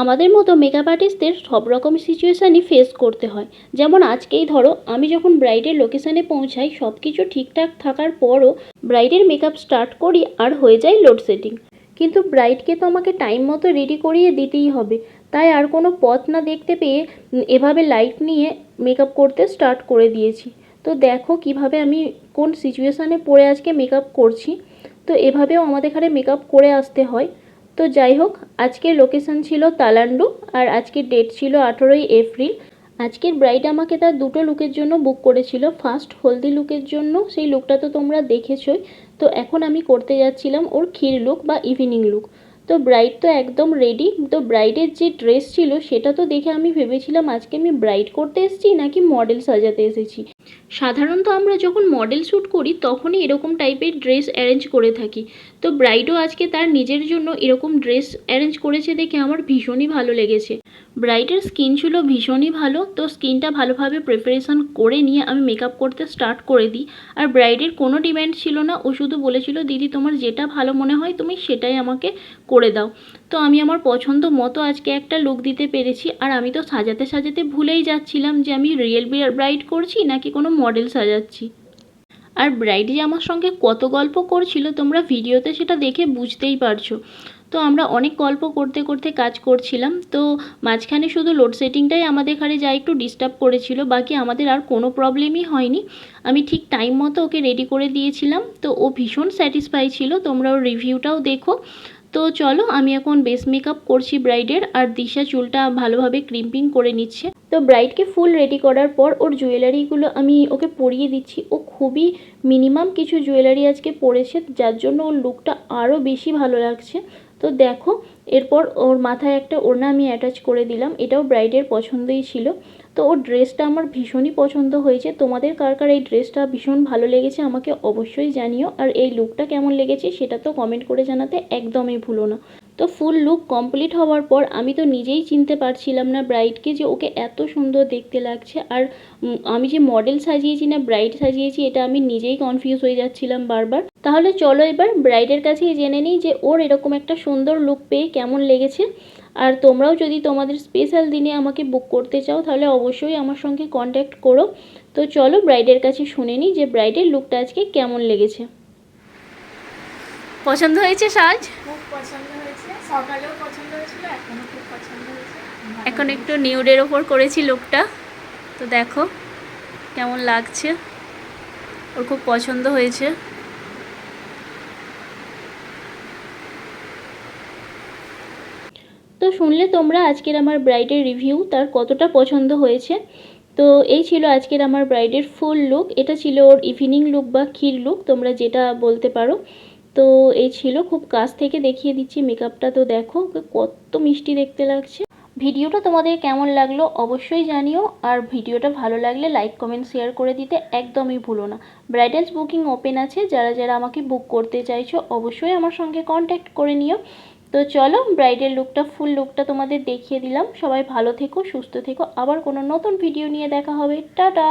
আমাদের মতো মেকআপ আর্টিস্টদের সব রকম সিচুয়েশানই ফেস করতে হয়। যেমন আজকেই ধরো আমি যখন ব্রাইডের লোকেশানে পৌঁছাই, সব কিছু ঠিকঠাক থাকার পরও ব্রাইডের মেকআপ স্টার্ট করি আর হয়ে যায় লোডশেডিং। কিন্তু ব্রাইডকে তো আমাকে টাইম মতো রেডি করিয়ে দিতেই হবে, তাই আর কোনো পথ না দেখতে পেয়ে এভাবে লাইট নিয়ে মেকআপ করতে স্টার্ট করে দিয়েছি। তো দেখো কিভাবে আমি কোন সিচুয়েশানে পড়ে আজকে মেকআপ করছি। তো এভাবেও আমাদের এখানে মেকআপ করে আসতে হয়। তো যাই হোক, আজকের লোকেশান ছিল তালান্ডু আর আজকের ডেট ছিল 18ই এপ্রিল। আজকের ব্রাইড আমাকে তার দুটো লুকের জন্য বুক করেছিল। ফার্স্ট হলদি লুকের জন্য, সেই লুকটা তো তোমরা দেখেছোই। তো এখন আমি করতে যাচ্ছিলাম ওর ক্ষীর লুক বা ইভিনিং লুক। তো ব্রাইড তো একদম রেডি। তো ব্রাইডের যে ড্রেস ছিল সেটা তো দেখে আমি ভেবেছিলাম আজকে আমি ব্রাইড করতে এসেছি নাকি মডেল সাজাতে এসেছি। সাধারণত আমরা যখন মডেল শ্যুট করি তখনই এরকম টাইপের ড্রেস অ্যারেঞ্জ করে থাকি। তো ব্রাইডও আজকে তার নিজের জন্য এরকম ড্রেস অ্যারেঞ্জ করেছে দেখে আমার ভীষণই ভালো লেগেছে। ব্রাইডের স্কিন ছিল ভীষণই ভালো। তো স্কিনটা ভালোভাবে প্রিপারেশন করে নিয়ে আমি মেকআপ করতে স্টার্ট করে দিই। আর ব্রাইডের কোনো ডিম্যান্ড ছিল না, ও শুধু বলেছিল দিদি তোমার যেটা ভালো মনে হয় তুমি সেটাই আমাকে করে দাও। তো আমি আমার পছন্দ মতো আজকে একটা লুক দিতে পেরেছি। আর আমি তো সাজাতে সাজাতে ভুলেই যাচ্ছিলাম যে আমি রিয়েল ব্রাইড করছি নাকি কোনো মডেল সাজাচ্ছি। আর ব্রাইড যে আমার সঙ্গে কত গল্প করছিল তোমরা ভিডিওতে সেটা দেখে বুঝতেই পারছো। তো আমরা অনেক গল্প করতে করতে কাজ করছিলাম। তো মাঝখানে শুধু লোডশেডিংটাই আমাদের এখানে যা একটু ডিস্টার্ব করেছিল, বাকি আমাদের আর কোনো প্রবলেমই হয়নি। আমি ঠিক টাইম মতো ওকে রেডি করে দিয়েছিলাম। তো ও ভীষণ স্যাটিসফাই ছিল, তোমরা ওর রিভিউটাও দেখো। তো চলো, আমি এখন বেস মেকআপ করছি ব্রাইডের, আর দিশা চুলটা ভালোভাবে ক্রিম্পিং করে নিচ্ছে। তো ব্রাইডকে ফুল রেডি করার পর ওর জুয়েলারিগুলো আমি ওকে পরিয়ে দিচ্ছি। ও খুবই মিনিমাম কিছু জুয়েলারি আজকে পরেছে, যার জন্য ওর লুকটা আরও বেশি ভালো লাগছে। তো দেখো, এরপর ওর মাথায় একটা ওড়না আমি অ্যাটাচ করে দিলাম, এটাও ব্রাইডের পছন্দই ছিল। তো ওর ড্রেসটা আমার ভীষণই পছন্দ হয়েছে। তোমাদের কার কার এই ড্রেসটা ভীষণ ভালো লেগেছে আমাকে অবশ্যই জানিও। আর এই লুকটা কেমন লেগেছে সেটা তো কমেন্ট করে জানাতে একদমই ভুলো না। তো ফুল লুক কমপ্লিট হওয়ার পর আমি তো নিজেই চিনতে পারছিলাম না ব্রাইডকে, যে ওকে এত সুন্দর দেখতে লাগছে। আর আমি যে মডেল সাজিয়েছি না ব্রাইড সাজিয়েছি এটা আমি নিজেই কনফিউজ হয়ে যাচ্ছিলাম বারবার। তাহলে চলো এবার ব্রাইডের কাছেই জেনে নিই যে ওর এরকম একটা সুন্দর লুক পেয়ে কেমন লেগেছে। আর তোমরাও যদি তোমাদের স্পেশাল দিনে আমাকে বুক করতে চাও তাহলে অবশ্যই আমার সঙ্গে কন্ট্যাক্ট করো। তো চলো ব্রাইডের কাছে শুনে নিই যে ব্রাইডের লুকটা আজকে কেমন লেগেছে। পছন্দ হয়েছে সাজ? খুব পছন্দ হয়েছে, সকালেও পছন্দ হয়েছিল, এখনও খুব পছন্দ হয়েছে। এখন একটু নিউডের ওপর করেছি লুকটা। তো দেখো কেমন লাগছে, ওর খুব পছন্দ হয়েছে। তো শুনলে তোমরা আজকের আমার ব্রাইডের রিভিউ, তার কতটা পছন্দ হয়েছে। তো এই ছিল আজকের আমার ব্রাইডের ফুল লুক। এটা ছিল ওর ইভিনিং লুক বা ক্ষীর লুক, তোমরা যেটা বলতে পারো। তো এই ছিল, খুব কাছ থেকে দেখিয়ে দিচ্ছি মেকআপটা। তো দেখো কত মিষ্টি দেখতে লাগছে। ভিডিওটা তোমাদের কেমন লাগলো অবশ্যই জানিও। আর ভিডিওটা ভালো লাগলে লাইক কমেন্ট শেয়ার করে দিতে একদমই ভুলো না। ব্রাইডালস বুকিং ওপেন আছে, যারা যারা আমাকে বুক করতে চাইছো অবশ্যই আমার সঙ্গে কন্ট্যাক্ট করে নিও। তো চলো, ব্রাইডের লুকটা ফুল লুকটা তোমাদের দেখিয়ে দিলাম। সবাই ভালো থেকো, সুস্থ থেকো, আবার কোনো নতুন ভিডিও নিয়ে দেখা হবে। টাটা।